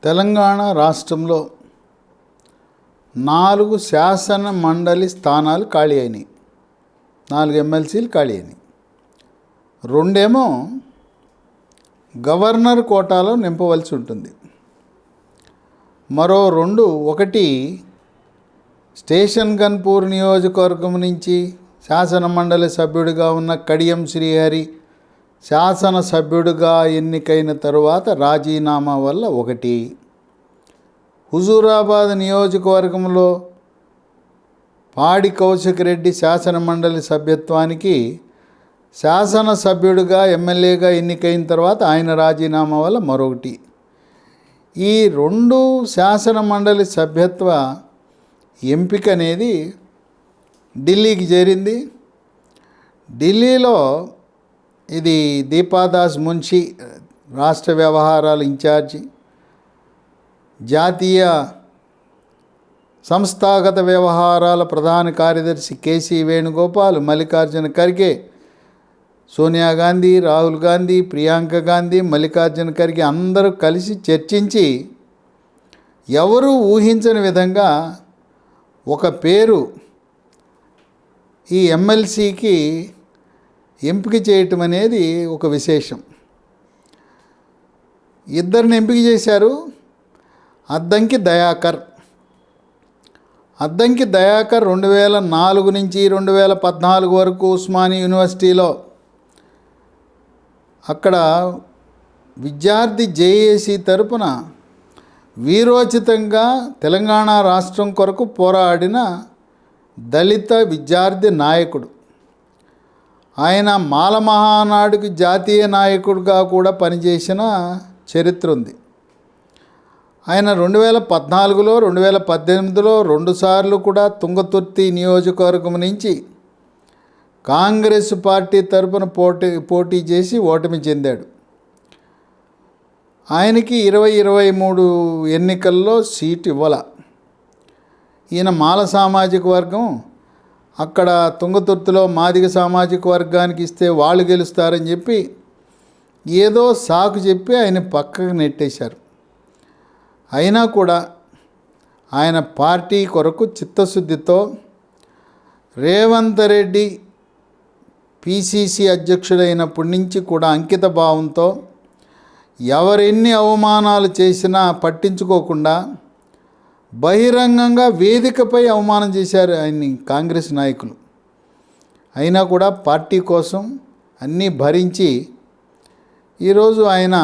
తెలంగాణ రాష్ట్రంలో 4 శాసన మండలి స్థానాలు ఖాళీ అయినాయి. 4 ఎమ్మెల్సీలు ఖాళీ అయినాయి. 2 గవర్నర్ కోటాలో నింపవలసి ఉంటుంది. మరో 2 ఒకటి స్టేషన్ గన్పూర్ నియోజకవర్గం నుంచి శాసన మండలి సభ్యుడిగా ఉన్న కడియం శ్రీహరి శాసనసభ్యుడిగా ఎన్నికైన తరువాత రాజీనామా వల్ల 1, హుజూరాబాద్ నియోజకవర్గంలో పాడి కౌశిక్ రెడ్డి శాసన మండలి సభ్యత్వానికి శాసనసభ్యుడిగా ఎమ్మెల్యేగా ఎన్నికైన తర్వాత ఆయన రాజీనామా వల్ల మరొకటి. ఈ 2 శాసన మండలి సభ్యత్వ ఎంపిక అనేది ఢిల్లీకి చేరింది. ఢిల్లీలో ఇది దీపాదాస్ మున్షి రాష్ట్ర వ్యవహారాల ఇన్ఛార్జి, జాతీయ సంస్థాగత వ్యవహారాల ప్రధాన కార్యదర్శి కేసీ వేణుగోపాల్, మల్లికార్జున ఖర్గే, సోనియా గాంధీ, రాహుల్ గాంధీ, ప్రియాంక గాంధీ, మల్లికార్జున ఖర్గే అందరూ కలిసి చర్చించి ఎవరూ ఊహించని విధంగా ఒక పేరు ఈ ఎమ్మెల్సీకి ఎంపిక చేయటం అనేది ఒక విశేషం. 2 ఎంపిక చేశారు. అద్దంకి దయాకర్ 2004 నుంచి 2014 వరకు ఉస్మానియా యూనివర్సిటీలో అక్కడ విద్యార్థి జేఏసీ తరపున వీరోచితంగా తెలంగాణ రాష్ట్రం కొరకు పోరాడిన దళిత విద్యార్థి నాయకుడు. ఆయన మాల మహానాడుకి జాతీయ నాయకుడిగా కూడా పనిచేసిన చరిత్ర ఉంది. ఆయన 2014లో 2018లో 2 సార్లు కూడా తుంగతుర్తి నియోజకవర్గం నుంచి కాంగ్రెస్ పార్టీ తరపున పోటీ చేసి ఓటమి చెందాడు. ఆయనకి 2023 ఎన్నికల్లో సీటు ఇవ్వాల. ఈయన మాల సామాజిక వర్గం, అక్కడ తుంగతుర్తిలో మాదిగ సామాజిక వర్గానికి ఇస్తే వాళ్ళు గెలుస్తారని చెప్పి ఏదో సాకు చెప్పి ఆయన పక్కకు నెట్టేశారు. అయినా కూడా ఆయన పార్టీ కొరకు చిత్తశుద్ధితో రేవంత్ రెడ్డి పిసిసి అధ్యక్షుడైనప్పటి నుంచి కూడా అంకిత భావంతో ఎవరెన్ని అవమానాలు చేసినా పట్టించుకోకుండా బహిరంగంగా వేదికపై అవమానం చేశారు ఆయన్ని కాంగ్రెస్ నాయకులు. అయినా కూడా పార్టీ కోసం అన్నీ భరించి ఈరోజు ఆయన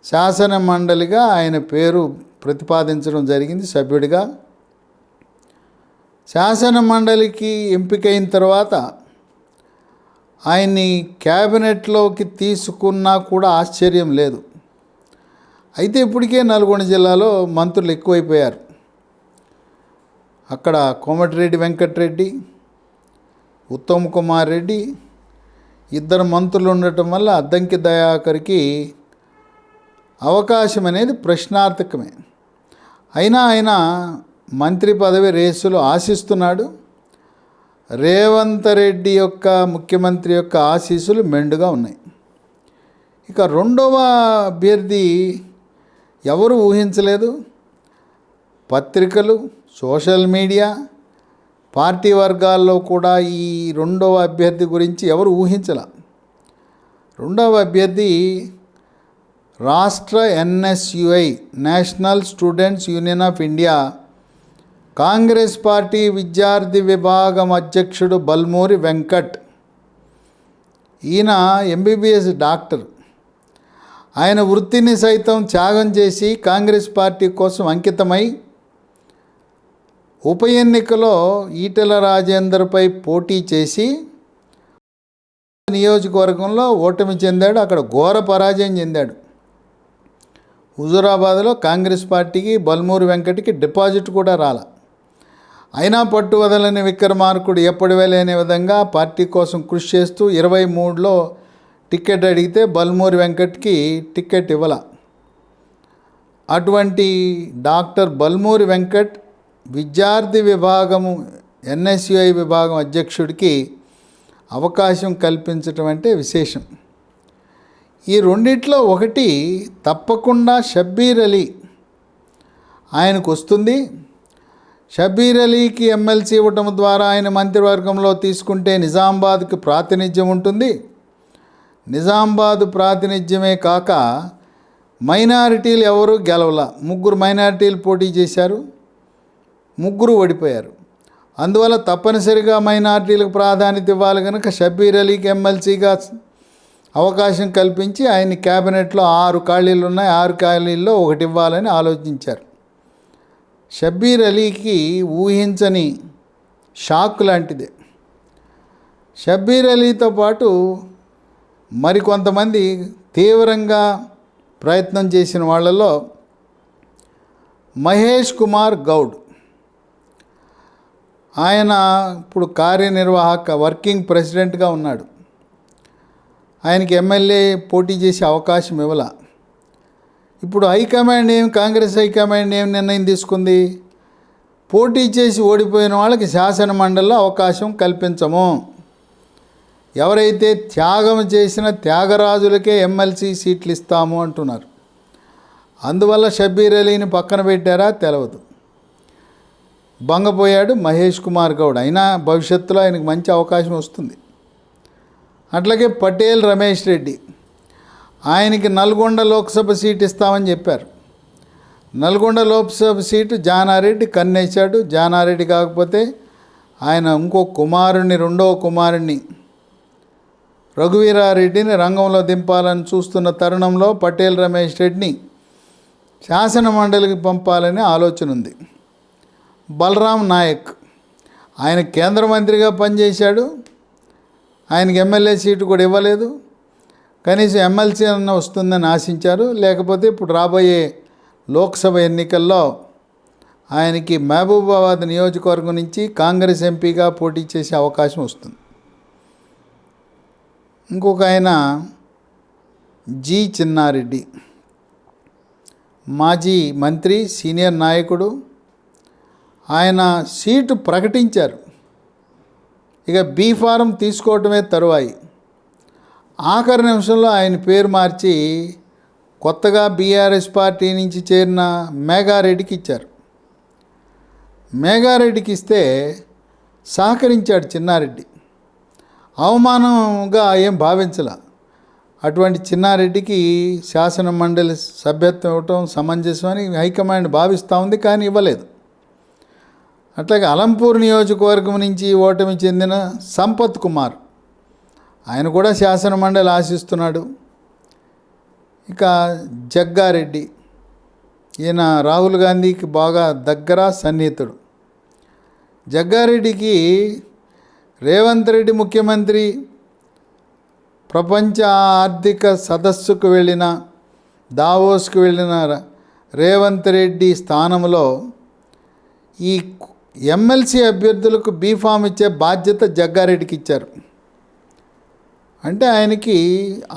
శాసన మండలిగా ఆయన పేరు ప్రతిపాదించడం జరిగింది సభ్యుడిగా. శాసన మండలికి ఎంపికైన తర్వాత ఆయన్ని క్యాబినెట్లోకి తీసుకున్నా కూడా ఆశ్చర్యం లేదు. అయితే ఇప్పటికే నల్గొండ జిల్లాలో మంత్రులు ఎక్కువైపోయారు. అక్కడ కోమటిరెడ్డి వెంకటరెడ్డి, ఉత్తమ్ కుమార్ రెడ్డి 2 మంత్రులు ఉండటం వల్ల అద్దంకి దయాకర్కి అవకాశం అనేది ప్రశ్నార్థకమే. అయినా ఆయన మంత్రి పదవి రేసులో ఆశిస్తున్నాడు. రేవంత్ రెడ్డి యొక్క ముఖ్యమంత్రి యొక్క ఆశీస్సులు మెండుగా ఉన్నాయి. ఇక 2వ అభ్యర్థి ఎవరు ఊహించలేదు. పత్రికలు, సోషల్ మీడియా, పార్టీ వర్గాల్లో కూడా ఈ 2వ అభ్యర్థి గురించి ఎవరు ఊహించలే. 2వ అభ్యర్థి రాష్ట్ర NSUI national students union of India Congress party విద్యార్థి విభాగం అధ్యక్షుడు బల్మూరి వెంకట్. ఈయన MBBS డాక్టర్. ఆయన వృత్తిని సైతం త్యాగం చేసి కాంగ్రెస్ పార్టీ కోసం అంకితమై ఉప ఎన్నికలో ఈటెల రాజేందర్పై పోటీ చేసి నియోజకవర్గంలో ఓటమి చెందాడు. అక్కడ ఘోర పరాజయం చెందాడు. హుజూరాబాద్లో కాంగ్రెస్ పార్టీకి బల్మూరి వెంకట్కి డిపాజిట్ కూడా రాల. అయినా పట్టు వదలని విక్రమార్కుడు ఎప్పటివే లేని విధంగా పార్టీ కోసం కృషి చేస్తూ 23లో టికెట్ అడిగితే బల్మూరి వెంకట్కి టికెట్ ఇవ్వాల. అటువంటి డాక్టర్ బల్మూరి వెంకట్ విద్యార్థి విభాగము NSUI విభాగం అధ్యక్షుడికి అవకాశం కల్పించటం అంటే విశేషం. ఈ రెండిట్లో ఒకటి తప్పకుండా షబ్బీర్ అలీ ఆయనకు వస్తుంది. షబ్బీర్ అలీకి ఎమ్మెల్సీ ఇవ్వటం ద్వారా ఆయన మంత్రివర్గంలో తీసుకుంటే నిజామాబాద్కి ప్రాతినిధ్యం ఉంటుంది. నిజామాబాద్ ప్రాతినిధ్యమే కాక మైనారిటీలు ఎవరు గెలవల. 3 మైనారిటీలు పోటీ చేశారు, 3 ఓడిపోయారు. అందువల్ల తప్పనిసరిగా మైనారిటీలకు ప్రాధాన్యత ఇవ్వాలి కనుక షబ్బీర్ అలీకి ఎమ్మెల్సీగా అవకాశం కల్పించి ఆయన క్యాబినెట్లో 6 ఖాళీలు ఉన్నాయి, 6 ఖాళీల్లో ఒకటి ఇవ్వాలని ఆలోచించారు. షబ్బీర్ అలీకి ఊహించని షాక్ లాంటిదే. షబ్బీర్ అలీతో పాటు మరికొంతమంది తీవ్రంగా ప్రయత్నం చేసిన వాళ్ళలో మహేష్ కుమార్ గౌడ్, ఆయన ఇప్పుడు కార్యనిర్వాహక వర్కింగ్ ప్రెసిడెంట్గా ఉన్నాడు. ఆయనకి ఎమ్మెల్యే పోటీ చేసే అవకాశం ఇవ్వాల. ఇప్పుడు హైకమాండ్ కాంగ్రెస్ హైకమాండ్ నిర్ణయం తీసుకుంది? పోటీ చేసి ఓడిపోయిన వాళ్ళకి శాసన మండలిలో అవకాశం కల్పించము. ఎవరైతే త్యాగం చేసిన త్యాగరాజులకే ఎమ్మెల్సీ సీట్లు ఇస్తాము అంటున్నారు. అందువల్ల షబ్బీర్ అలీని పక్కన పెట్టారా తెలవదు. భంగపోయాడు మహేష్ కుమార్ గౌడ్. అయినా భవిష్యత్తులో ఆయనకు మంచి అవకాశం వస్తుంది. అట్లాగే పటేల్ రమేష్ రెడ్డి, ఆయనకి నల్గొండ లోక్సభ సీట్ ఇస్తామని చెప్పారు. నల్గొండ లోక్సభ సీటు జానారెడ్డి కన్నేశాడు. జానారెడ్డి కాకపోతే ఆయన ఇంకో కుమారుణ్ణి, రెండవ కుమారుణ్ణి రఘువీరారెడ్డిని రంగంలో దింపాలని చూస్తున్న తరుణంలో పటేల్ రమేష్ రెడ్డిని శాసన మండలికి పంపాలని ఆలోచన ఉంది. బలరాం నాయక్, ఆయన కేంద్ర మంత్రిగా పనిచేశాడు, ఆయనకి ఎమ్మెల్యే సీటు కూడా ఇవ్వలేదు. కనీసం ఎమ్మెల్సీ అన్న వస్తుందని ఆశించారు. లేకపోతే ఇప్పుడు రాబోయే లోక్సభ ఎన్నికల్లో ఆయనకి మహబూబాబాద్ నియోజకవర్గం నుంచి కాంగ్రెస్ ఎంపీగా పోటీ చేసే అవకాశం వస్తుంది. ఇంకొక ఆయన జి చిన్నారెడ్డి, మాజీ మంత్రి, సీనియర్ నాయకుడు. ఆయన సీటు ప్రకటించారు, ఇక బీ ఫారం తీసుకోవటమే తరువాయి. ఆఖరి నిమిషంలో ఆయన పేరు మార్చి కొత్తగా బీఆర్ఎస్ పార్టీ నుంచి చేరిన మేఘారెడ్డికి ఇచ్చారు. మేఘారెడ్డికి ఇస్తే సహకరించాడు చిన్నారెడ్డి. అవమానంగా ఏం భావించలా. అటువంటి చిన్నారెడ్డికి శాసన మండలి సభ్యత్వం ఇవ్వటం సమంజసమని హైకమాండ్ భావిస్తూ ఉంది, కానీ ఇవ్వలేదు. అట్లాగే అలంపూర్ నియోజకవర్గం నుంచి ఓటమి చెందిన సంపత్ కుమార్, ఆయన కూడా శాసన మండలి ఆశిస్తున్నాడు. ఇక జగ్గారెడ్డి, ఈయన రాహుల్ గాంధీకి బాగా దగ్గర సన్నిహితుడు. జగ్గారెడ్డికి రేవంత్ రెడ్డి ముఖ్యమంత్రి ప్రపంచ ఆర్థిక సదస్సుకు వెళ్ళిన, దావోస్కు వెళ్ళిన రేవంత్ రెడ్డి స్థానంలో ఈ ఎమ్మెల్సీ అభ్యర్థులకు బీఫామ్ ఇచ్చే బాధ్యత జగ్గారెడ్డికి ఇచ్చారు. అంటే ఆయనకి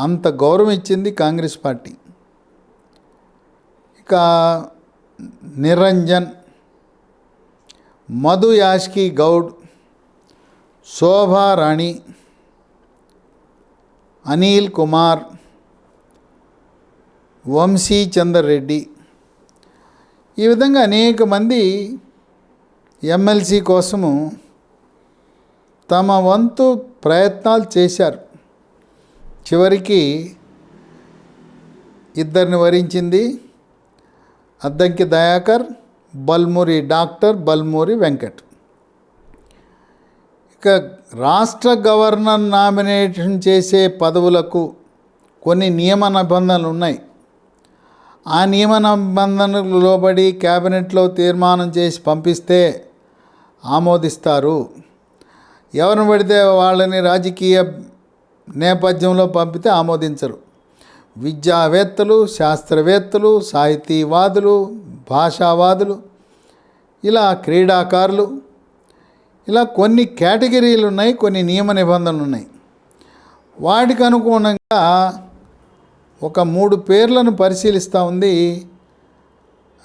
అంత గౌరవం ఇచ్చింది కాంగ్రెస్ పార్టీ. ఇక నిరంజన్, మధు యాష్కి గౌడ్, శోభారాణి, అనిల్ కుమార్, వంశీ చందర్ రెడ్డి, ఈ విధంగా అనేక మంది ఎమ్మెల్సీ కోసము తమ వంతు ప్రయత్నాలు చేశారు. చివరికి ఇద్దరిని వరించింది అద్దంకి దయాకర్, బల్మూరి డాక్టర్ బల్మూరి వెంకట్. ఇక రాష్ట్ర గవర్నర్ నామినేషన్ చేసే పదవులకు కొన్ని నియమ నిబంధనలు ఉన్నాయి. ఆ నియమ నిబంధనలకు లోబడి క్యాబినెట్లో తీర్మానం చేసి పంపిస్తే ఆమోదిస్తారు. ఎవరిని పడితే వాళ్ళని రాజకీయ నేపథ్యంలో పంపితే ఆమోదించరు. విద్యావేత్తలు, శాస్త్రవేత్తలు, సాహితీవాదులు, భాషావాదులు, ఇలా క్రీడాకారులు, ఇలా కొన్ని కేటగిరీలు ఉన్నాయి, కొన్ని నియమ నిబంధనలు ఉన్నాయి. వాటికి అనుగుణంగా ఒక 3 పేర్లను పరిశీలిస్తూ ఉంది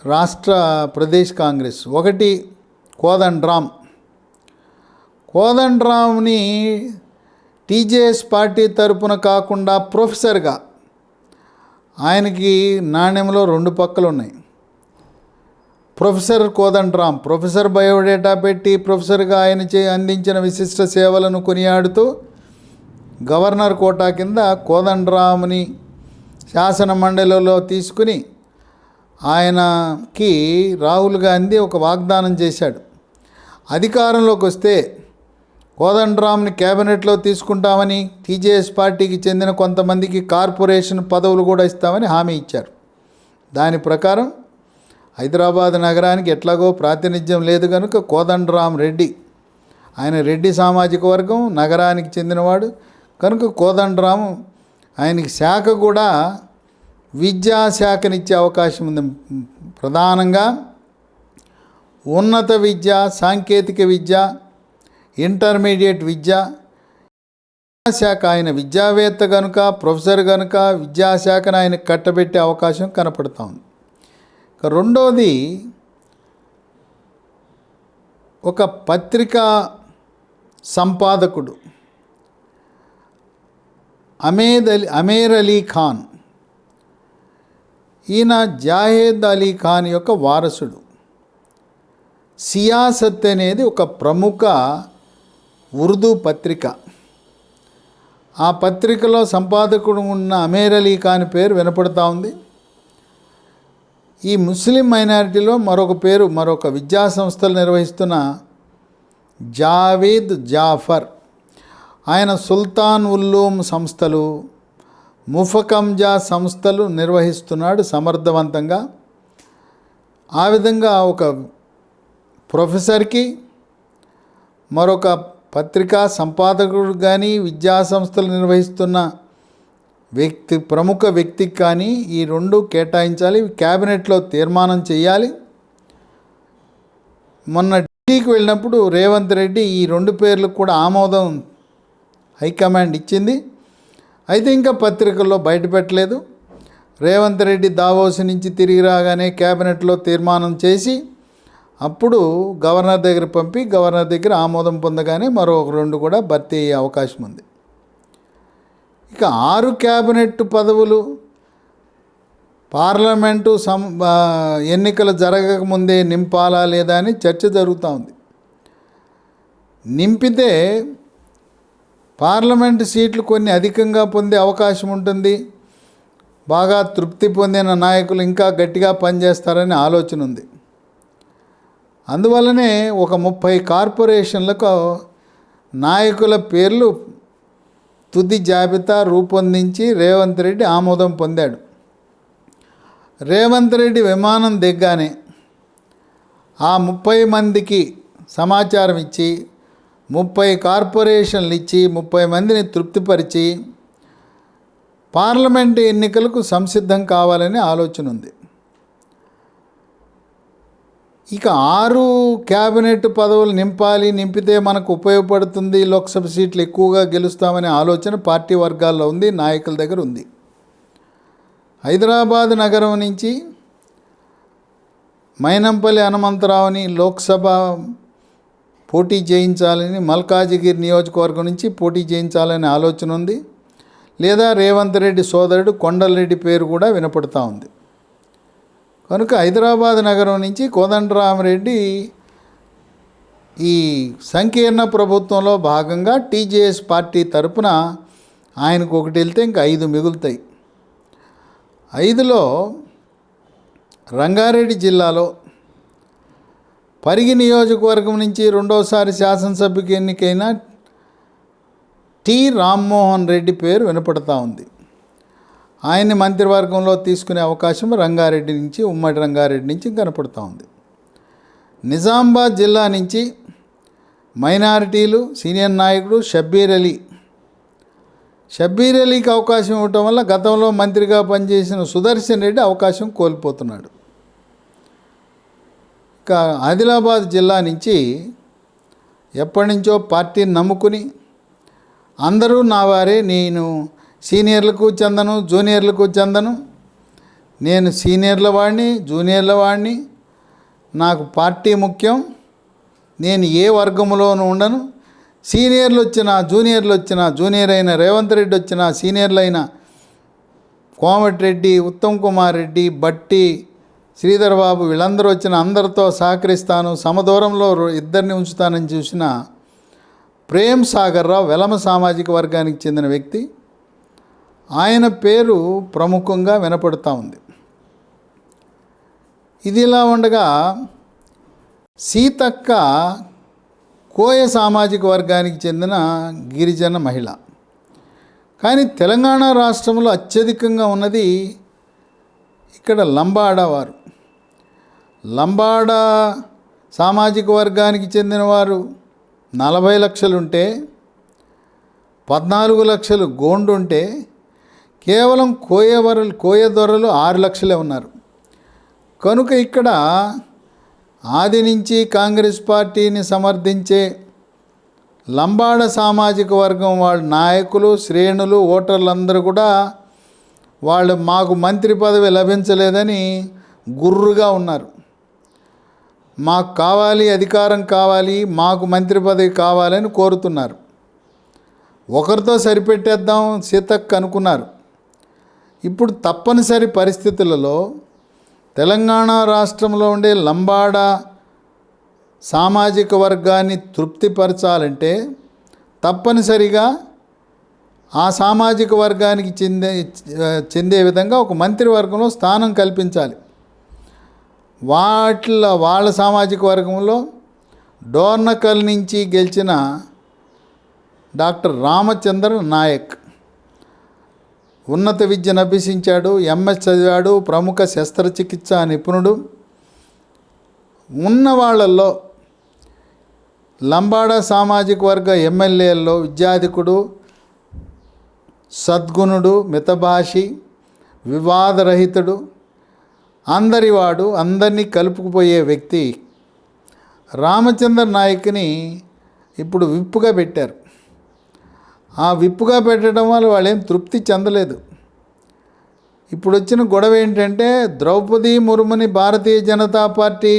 రాష్ట్ర ప్రదేశ్ కాంగ్రెస్. ఒకటి కోదండరామ్. కోదండరామ్ని టీజేఎస్ పార్టీ తరపున కాకుండా ప్రొఫెసర్గా, ఆయనకి నాణ్యంలో 2 పక్కలు ఉన్నాయి. ప్రొఫెసర్ కోదండరాం ప్రొఫెసర్ బయోడేటా పెట్టి ప్రొఫెసర్గా ఆయన అందించిన విశిష్ట సేవలను కొనియాడుతూ గవర్నర్ కోటా కింద కోదండరాంని శాసన మండలిలో తీసుకుని ఆయనకి రాహుల్ గాంధీ ఒక వాగ్దానం చేశాడు. అధికారంలోకి వస్తే కోదండరాంని కేబినెట్లో తీసుకుంటామని, టీజేఎస్ పార్టీకి చెందిన కొంతమందికి కార్పొరేషన్ పదవులు కూడా ఇస్తామని హామీ ఇచ్చారు. దాని ప్రకారం హైదరాబాద్ నగరానికి ఎట్లాగో ప్రాతినిధ్యం లేదు కనుక కోదండరాం రెడ్డి, ఆయన రెడ్డి సామాజిక వర్గం, నగరానికి చెందినవాడు కనుక కోదండరాము ఆయనకి శాఖ కూడా విద్యాశాఖనిచ్చే అవకాశం ఉంది. ప్రధానంగా ఉన్నత విద్య, సాంకేతిక విద్య, ఇంటర్మీడియట్ విద్య శాఖ, ఆయన విద్యావేత్త కనుక, ప్రొఫెసర్ కనుక విద్యాశాఖను ఆయన కట్టబెట్టే అవకాశం కనపడుతూ ఉంది. రెండోది, ఒక పత్రికా సంపాదకుడు అమీర్ అలీ ఖాన్, ఈయన జాహేద్ అలీ ఖాన్ యొక్క వారసుడు. సియాసత్ అనేది ఒక ప్రముఖ ఉర్దూ పత్రిక. ఆ పత్రికలో సంపాదకుడు ఉన్న అమీర్ అలీ ఖాన్ పేరు వినపడుతూ ఉంది. ఈ ముస్లిం మైనారిటీలో మరొక విద్యా సంస్థలు నిర్వహిస్తున్న జావేద్ జాఫర్, ఆయన సుల్తాన్ ఉల్లూమ్ సంస్థలు, ముఫకంజా సంస్థలు నిర్వహిస్తున్నాడు సమర్థవంతంగా. ఆ విధంగా ఒక ప్రొఫెసర్కి, మరొక పత్రికా సంపాదకుడు కానీ, విద్యా సంస్థలు నిర్వహిస్తున్న ప్రముఖ వ్యక్తికి కానీ ఈ రెండు కేటాయించాలి. క్యాబినెట్లో తీర్మానం చేయాలి. మొన్న ఢిల్లీకి వెళ్ళినప్పుడు రేవంత్ రెడ్డి ఈ రెండు పేర్లకు కూడా ఆమోదం హైకమాండ్ ఇచ్చింది. అయితే ఇంకా పత్రికల్లో బయటపెట్టలేదు. రేవంత్ రెడ్డి దావోస్ నుంచి తిరిగి రాగానే క్యాబినెట్లో తీర్మానం చేసి అప్పుడు గవర్నర్ దగ్గర పంపి, గవర్నర్ దగ్గర ఆమోదం పొందగానే మరో రెండు కూడా భర్తీ అయ్యే అవకాశం ఉంది. ఇక 6 క్యాబినెట్ పదవులు పార్లమెంటు ఎన్నికలు జరగకముందే నింపాలా లేదా అని చర్చ జరుగుతూ ఉంది. నింపితే పార్లమెంటు సీట్లు కొన్ని అధికంగా పొందే అవకాశం ఉంటుంది. బాగా తృప్తి పొందిన నాయకులు ఇంకా గట్టిగా పనిచేస్తారని ఆలోచన ఉంది. అందువల్లనే ఒక 30 కార్పొరేషన్లకు నాయకుల పేర్లు తుది జాబితా రూపొందించి రేవంత్ రెడ్డి ఆమోదం పొందాడు. రేవంత్ రెడ్డి విమానం దిగ్గానే ఆ 30 మందికి సమాచారం ఇచ్చి 30 కార్పొరేషన్లు ఇచ్చి 30 మందిని తృప్తిపరిచి పార్లమెంటు ఎన్నికలకు సంసిద్ధం కావాలని ఆలోచన ఉంది. ఇక 6 క్యాబినెట్ పదవులు నింపితే మనకు ఉపయోగపడుతుంది, లోక్సభ సీట్లు ఎక్కువగా గెలుస్తామనే ఆలోచన పార్టీ వర్గాల్లో ఉంది, నాయకుల దగ్గర ఉంది. హైదరాబాద్ నగరం నుంచి మైనంపల్లి హనుమంతరావుని లోక్సభ పోటీ చేయించాలని, మల్కాజిగిరి నియోజకవర్గం నుంచి పోటీ చేయించాలనే ఆలోచన ఉంది. లేదా రేవంత్ రెడ్డి సోదరుడు కొండలరెడ్డి పేరు కూడా వినపడుతూ ఉంది. కనుక హైదరాబాద్ నగరం నుంచి కోదండరామిరెడ్డి ఈ సంకీర్ణ ప్రభుత్వంలో భాగంగా టీజేఎస్ పార్టీ తరపున ఆయనకు ఒకటి వెళ్తే ఇంకా 5 మిగులుతాయి. 5లో రంగారెడ్డి జిల్లాలో పరిగి నియోజకవర్గం నుంచి రెండోసారి శాసనసభ్యుకి ఎన్నికైన టి రామ్మోహన్ రెడ్డి పేరు వినపడుతూ ఉంది. ఆయన్ని మంత్రివర్గంలో తీసుకునే అవకాశం రంగారెడ్డి నుంచి, ఉమ్మడి రంగారెడ్డి నుంచి కనపడుతూ ఉంది. నిజామాబాద్ జిల్లా నుంచి మైనారిటీలు సీనియర్ నాయకుడు షబ్బీర్ అలీకి అవకాశం ఇవ్వటం వల్ల గతంలో మంత్రిగా పనిచేసిన సుదర్శన్ రెడ్డి అవకాశం కోల్పోతున్నాడు. ఇక ఆదిలాబాద్ జిల్లా నుంచి ఎప్పటి నుంచో పార్టీని నమ్ముకుని అందరూ నా వారే, నేను సీనియర్లకు చెందను, జూనియర్లకు చెందను, నేను సీనియర్ల వాడిని, జూనియర్ల వాడిని, నాకు పార్టీ ముఖ్యం, నేను ఏ వర్గంలోనూ ఉండను, సీనియర్లు వచ్చినా జూనియర్లు వచ్చినా, జూనియర్ అయిన రేవంత్ రెడ్డి వచ్చినా, సీనియర్లు అయిన కోమటిరెడ్డి, ఉత్తమ్ కుమార్ రెడ్డి, బట్టి, శ్రీధర్ బాబు వీళ్ళందరూ వచ్చిన అందరితో సహకరిస్తాను, సమదూరంలో ఇద్దరిని ఉంచుతానని చూసిన ప్రేమ్ సాగర్ రావు వెలమ సామాజిక వర్గానికి చెందిన వ్యక్తి. ఆయన పేరు ప్రముఖంగా వినపడుతూ ఉంది. ఇది ఇలా ఉండగా సీతక్క కోయ సామాజిక వర్గానికి చెందిన గిరిజన మహిళ. కానీ తెలంగాణ రాష్ట్రంలో అత్యధికంగా ఉన్నది ఇక్కడ లంబాడ వారు. లంబాడ సామాజిక వర్గానికి చెందిన వారు 40 లక్షలుంటే 14 లక్షలు గోండుంటే కేవలం కోయ దొరలు 6 లక్షలే ఉన్నారు. కనుక ఇక్కడ ఆది నుంచి కాంగ్రెస్ పార్టీని సమర్థించే లంబాడ సామాజిక వర్గం వాళ్ళ నాయకులు, శ్రేణులు, ఓటర్లందరూ కూడా వాళ్ళు మాకు మంత్రి పదవి లభించలేదని గుర్రుగా ఉన్నారు. మాకు కావాలి, అధికారం కావాలి, మాకు మంత్రి పదవి కావాలని కోరుతున్నారు. ఒకరితో సరిపెట్టేద్దాం సీతక్క అనుకున్నారు. ఇప్పుడు తప్పనిసరి పరిస్థితులలో తెలంగాణ రాష్ట్రంలో ఉండే లంబాడ సామాజిక వర్గాన్ని తృప్తిపరచాలంటే తప్పనిసరిగా ఆ సామాజిక వర్గానికి చెందే విధంగా ఒక మంత్రివర్గంలో స్థానం కల్పించాలి. వాళ్ళ సామాజిక వర్గంలో డోర్నకల్ నుంచి గెలిచిన డాక్టర్ రామచంద్ర నాయక్ ఉన్నత విద్యను అభ్యసించాడు, ఎంఎస్ చదివాడు, ప్రముఖ శస్త్రచికిత్సా నిపుణుడు. ఉన్న వాళ్ళల్లో లంబాడ సామాజిక వర్గ ఎమ్మెల్యేల్లో విద్యాధికుడు, సద్గుణుడు, మితభాషి, వివాదరహితుడు, అందరివాడు, అందరినీ కలుపుకుపోయే వ్యక్తి రామచంద్ర నాయక్ని ఇప్పుడు విప్పుగా పెట్టారు. ఆ విప్పుగా పెట్టడం వల్ల వాళ్ళేం తృప్తి చెందలేదు. ఇప్పుడు వచ్చిన గొడవ ఏంటంటే ద్రౌపది ముర్ముని భారతీయ జనతా పార్టీ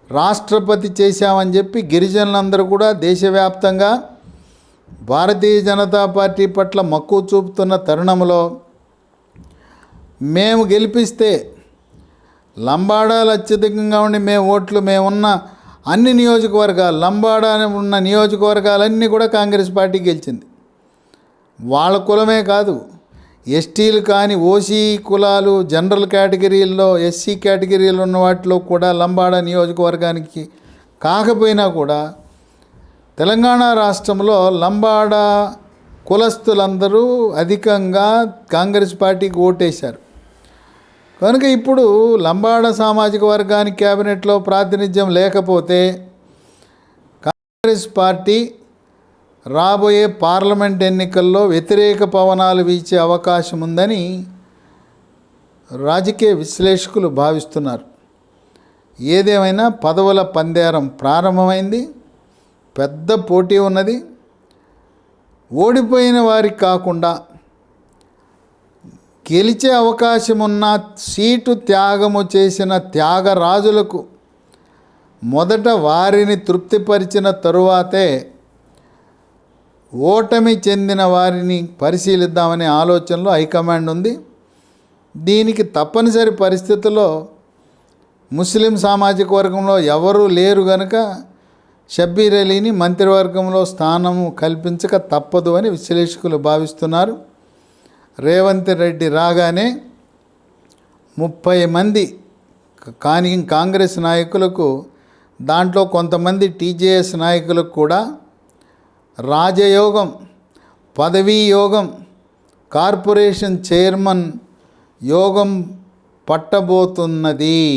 రాష్ట్రపతి చేశామని చెప్పి గిరిజనులందరూ కూడా దేశవ్యాప్తంగా భారతీయ జనతా పార్టీ పట్ల మక్కువ చూపుతున్న తరుణంలో మేము గెలిపిస్తే లంబాడాలు అత్యధికంగా ఉండి మేమున్న అన్ని నియోజకవర్గాలు, లంబాడా ఉన్న నియోజకవర్గాలన్నీ కూడా కాంగ్రెస్ పార్టీ గెలిచింది. వాళ్ళ కులమే కాదు, ఎస్టీలు కానీ, ఓసీ కులాలు, జనరల్ కేటగిరీల్లో, ఎస్సీ కేటగిరీలో ఉన్న వాటిలో కూడా లంబాడా నియోజకవర్గానికి కాకపోయినా కూడా తెలంగాణ రాష్ట్రంలో లంబాడా కులస్తులందరూ అధికంగా కాంగ్రెస్ పార్టీకి ఓటేశారు. కనుక ఇప్పుడు లంబాడా సామాజిక వర్గానికి క్యాబినెట్లో ప్రాతినిధ్యం లేకపోతే కాంగ్రెస్ పార్టీ రాబోయే పార్లమెంట్ ఎన్నికల్లో వ్యతిరేక పవనాలు వీచే అవకాశం ఉందని రాజకీయ విశ్లేషకులు భావిస్తున్నారు. ఏదేమైనా పదవుల పందేరం ప్రారంభమైంది, పెద్ద పోటీ ఉన్నది. ఓడిపోయిన వారికి కాకుండా గెలిచే అవకాశం ఉన్న సీటు త్యాగము చేసిన త్యాగరాజులకు మొదట వారిని తృప్తిపరిచిన తరువాతే ఓటమి చెందిన వారిని పరిశీలిద్దామనే ఆలోచనలో హైకమాండ్ ఉంది. దీనికి తప్పనిసరి పరిస్థితుల్లో ముస్లిం సామాజిక వర్గంలో ఎవరూ లేరు గనుక షబ్బీర్ అలీని మంత్రివర్గంలో స్థానము కల్పించక తప్పదు అని విశ్లేషకులు భావిస్తున్నారు. రేవంత్ రెడ్డి రాగానే 30 మంది కాంగ్రెస్ నాయకులకు, దాంట్లో కొంతమంది టీజేఎస్ నాయకులకు కూడా రాజయోగం, పదవీ యోగం, కార్పొరేషన్ చైర్మన్ యోగం పట్టబోతున్నది.